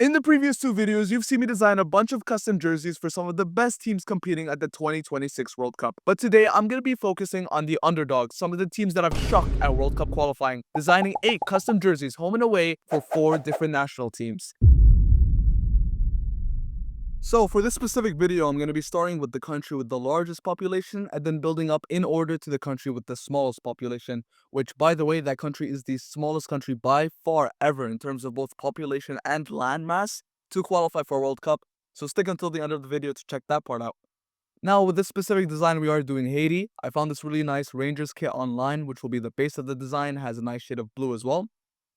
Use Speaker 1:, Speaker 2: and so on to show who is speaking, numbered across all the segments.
Speaker 1: In the previous two videos, you've seen me design a bunch of custom jerseys for some of the best teams competing at the 2026 World Cup. But today, I'm going to be focusing on the underdogs, some of the teams that have shocked at World Cup qualifying, designing 8 custom jerseys home and away for 4 different national teams. So for this specific video, I'm going to be starting with the country with the largest population and then building up in order to the country with the smallest population, which, by the way, that country is the smallest country by far ever in terms of both population and land mass to qualify for a World Cup. So stick until the end of the video to check that part out. Now, with this specific design, we are doing Haiti. I found this really nice Rangers kit online, which will be the base of the design, has a nice shade of blue as well.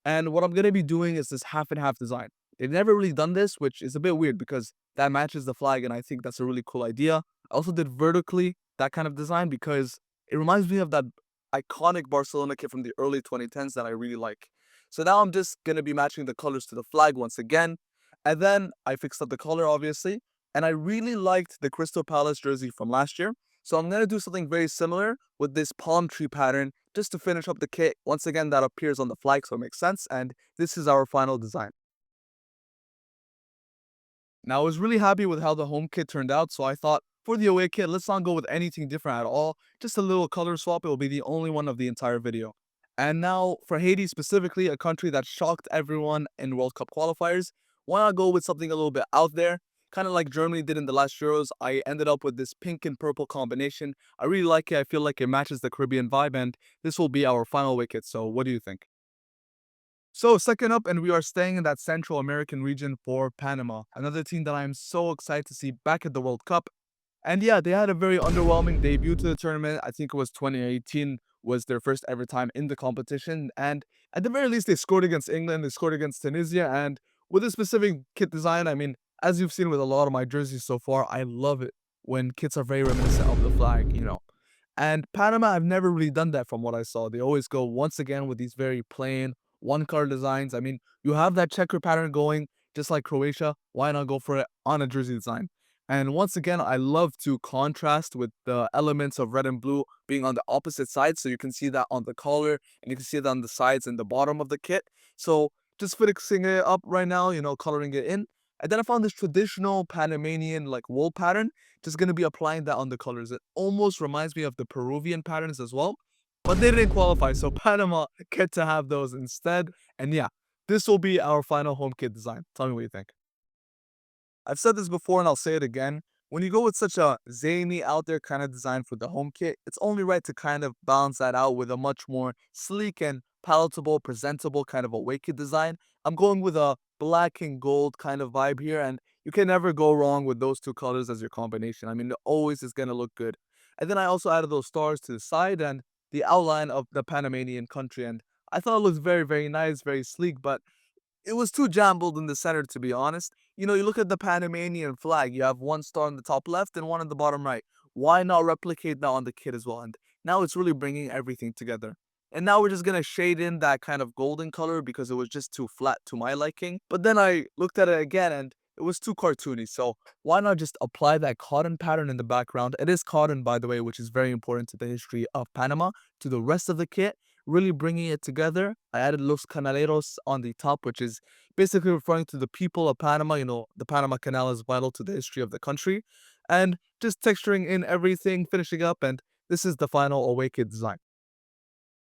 Speaker 1: And what I'm going to be doing is this half and half design. They've never really done this, which is a bit weird because that matches the flag, and I think that's a really cool idea. I also did vertically that kind of design because it reminds me of that iconic Barcelona kit from the early 2010s that I really like. So now I'm just going to be matching the colors to the flag once again. And then I fixed up the color, obviously. And I really liked the Crystal Palace jersey from last year. So I'm going to do something very similar with this palm tree pattern just to finish up the kit. Once again, that appears on the flag, so it makes sense. And this is our final design. Now, I was really happy with how the home kit turned out, so I thought for the away kit, let's not go with anything different at all. Just a little color swap. It will be the only one of the entire video. And now for Haiti specifically, a country that shocked everyone in World Cup qualifiers, why not go with something a little bit out there? Kind of like Germany did in the last Euros. I ended up with this pink and purple combination. I really like it. I feel like it matches the Caribbean vibe, and this will be our final away kit. So what do you think? So second up, and we are staying in that Central American region for Panama, another team that I'm so excited to see back at the World Cup. And yeah, they had a very underwhelming debut to the tournament. I think it was 2018 was their first ever time in the competition. And at the very least, they scored against England, they scored against Tunisia. And with a specific kit design, I mean, as you've seen with a lot of my jerseys so far, I love it when kits are very reminiscent of the flag. And Panama, I've never really done that from what I saw. They always go once again with these very plain one color designs. I mean, you have that checker pattern going just like Croatia. Why not go for it on a jersey design? And once again, I love to contrast with the elements of red and blue being on the opposite side. So you can see that on the collar and you can see that on the sides and the bottom of the kit. So just fixing it up right now, coloring it in. And then I found this traditional Panamanian like wool pattern. Just going to be applying that on the colors. It almost reminds me of the Peruvian patterns as well. But they didn't qualify, so Panama get to have those instead. And yeah, this will be our final home kit design. Tell me what you think. I've said this before and I'll say it again. When you go with such a zany out there kind of design for the home kit, it's only right to kind of balance that out with a much more sleek and palatable, presentable kind of away kit design. I'm going with a black and gold kind of vibe here, and you can never go wrong with those two colors as your combination. I mean, it always is going to look good. And then I also added those stars to the side and the outline of the Panamanian country, and I thought it looked very, very nice, very sleek, but it was too jumbled in the center, to be honest. You look at the Panamanian flag, you have one star on the top left and one on the bottom right. Why not replicate that on the kit as well? And now it's really bringing everything together. And now we're just going to shade in that kind of golden color because it was just too flat to my liking. But then I looked at it again and it was too cartoony. So why not just apply that cotton pattern in the background? It is cotton, by the way, which is very important to the history of Panama, to the rest of the kit, really bringing it together. I added Los Canaleros on the top, which is basically referring to the people of Panama. The Panama Canal is vital to the history of the country. And just texturing in everything, finishing up, and this is the final away kit design.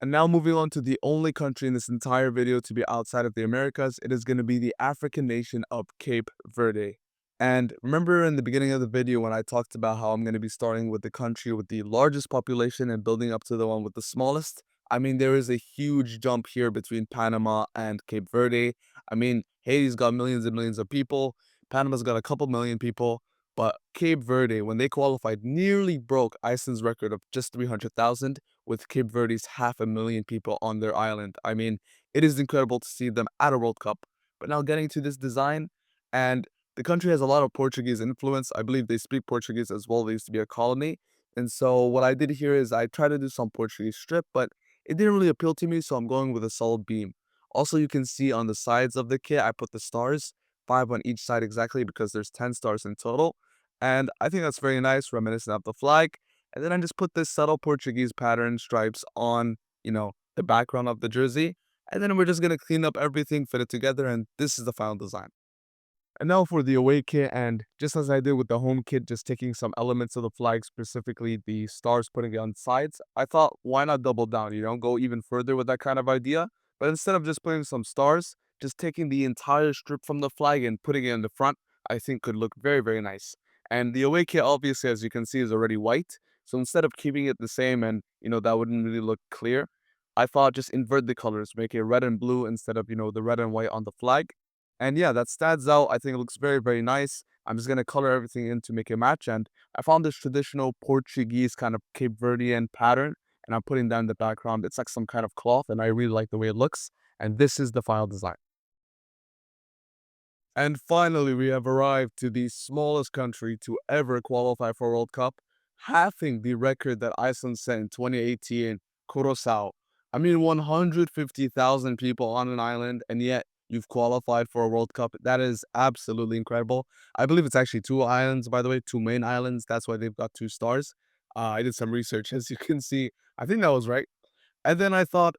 Speaker 1: And now moving on to the only country in this entire video to be outside of the Americas, it is going to be the African nation of Cape Verde. And remember in the beginning of the video when I talked about how I'm going to be starting with the country with the largest population and building up to the one with the smallest? I mean, there is a huge jump here between Panama and Cape Verde. I mean, Haiti's got millions and millions of people. Panama's got a couple million people. But Cape Verde, when they qualified, nearly broke Iceland's record of just 300,000 with Cape Verde's 500,000 people on their island. I mean, it is incredible to see them at a World Cup. But now getting to this design, and the country has a lot of Portuguese influence. I believe they speak Portuguese as well. They used to be a colony. And so what I did here is I tried to do some Portuguese strip, but it didn't really appeal to me, so I'm going with a solid beam. Also, you can see on the sides of the kit, I put the stars, 5 on each side exactly because there's 10 stars in total. And I think that's very nice, reminiscent of the flag. And then I just put this subtle Portuguese pattern stripes on, the background of the jersey. And then we're just going to clean up everything, fit it together, and this is the final design. And now for the away kit, and just as I did with the home kit, just taking some elements of the flag, specifically the stars, putting it on sides, I thought, why not double down, go even further with that kind of idea? But instead of just putting some stars, just taking the entire strip from the flag and putting it in the front, I think could look very, very nice. And the away kit, obviously, as you can see, is already white. So instead of keeping it the same and, that wouldn't really look clear, I thought just invert the colors, make it red and blue instead of, the red and white on the flag. And yeah, that stands out. I think it looks very, very nice. I'm just gonna color everything in to make it match. And I found this traditional Portuguese kind of Cape Verdean pattern, and I'm putting that in the background. It's like some kind of cloth, and I really like the way it looks. And this is the final design. And finally, we have arrived to the smallest country to ever qualify for World Cup, halving the record that Iceland set in 2018, Curaçao. I mean, 150,000 people on an island, and yet you've qualified for a World Cup. That is absolutely incredible. I believe it's actually two islands, by the way, two main islands. That's why they've got two stars. I did some research, as you can see. I think that was right. And then I thought,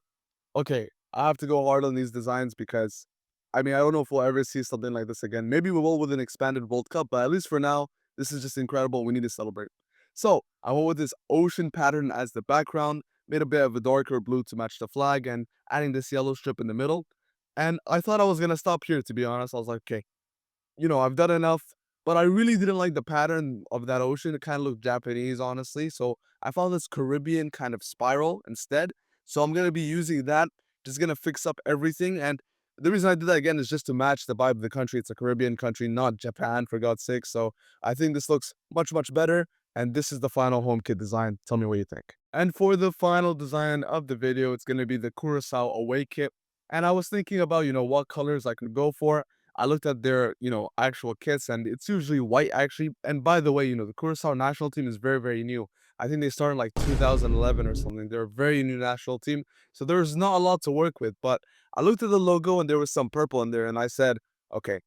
Speaker 1: okay, I have to go hard on these designs because, I mean, I don't know if we'll ever see something like this again. Maybe we will with an expanded World Cup, but at least for now, this is just incredible. We need to celebrate. So I went with this ocean pattern as the background, made a bit of a darker blue to match the flag, and adding this yellow strip in the middle. And I thought I was gonna stop here, to be honest. I was like, okay, I've done enough, but I really didn't like the pattern of that ocean. It kind of looked Japanese, honestly. So I found this Caribbean kind of spiral instead. So I'm gonna be using that, just gonna fix up everything. And the reason I did that again is just to match the vibe of the country. It's a Caribbean country, not Japan, for God's sake. So I think this looks much, much better. And this is the final home kit design. Tell me what you think. And for the final design of the video, it's gonna be the Curaçao away kit. And I was thinking about, what colors I could go for. I looked at their, actual kits, and it's usually white actually. And by the way, the Curaçao national team is very, very new. I think they started in like 2011 or something. They're a very new national team. So there's not a lot to work with. But I looked at the logo and there was some purple in there. And I said, okay,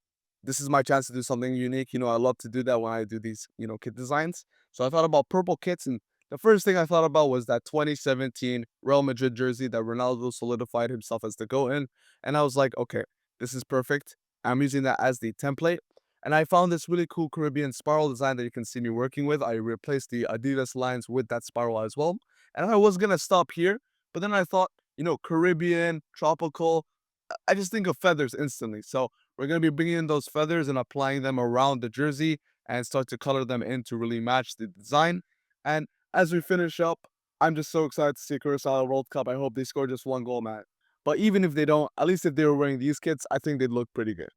Speaker 1: this is my chance to do something unique. I love to do that when I do these, kit designs. So I thought about purple kits. And the first thing I thought about was that 2017 Real Madrid jersey that Ronaldo solidified himself as the GOAT in. And I was like, okay, this is perfect. I'm using that as the template. And I found this really cool Caribbean spiral design that you can see me working with. I replaced the Adidas lines with that spiral as well. And I was going to stop here, but then I thought, Caribbean, tropical, I just think of feathers instantly. So we're going to be bringing in those feathers and applying them around the jersey and start to color them in to really match the design. And as we finish up, I'm just so excited to see Curaçao World Cup. I hope they score just one goal, man. But even if they don't, at least if they were wearing these kits, I think they'd look pretty good.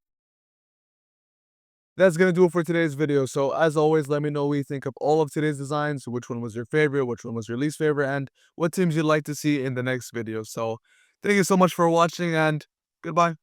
Speaker 1: That's going to do it for today's video. So as always, let me know what you think of all of today's designs, which one was your favorite, which one was your least favorite, and what teams you'd like to see in the next video. So thank you so much for watching, and goodbye.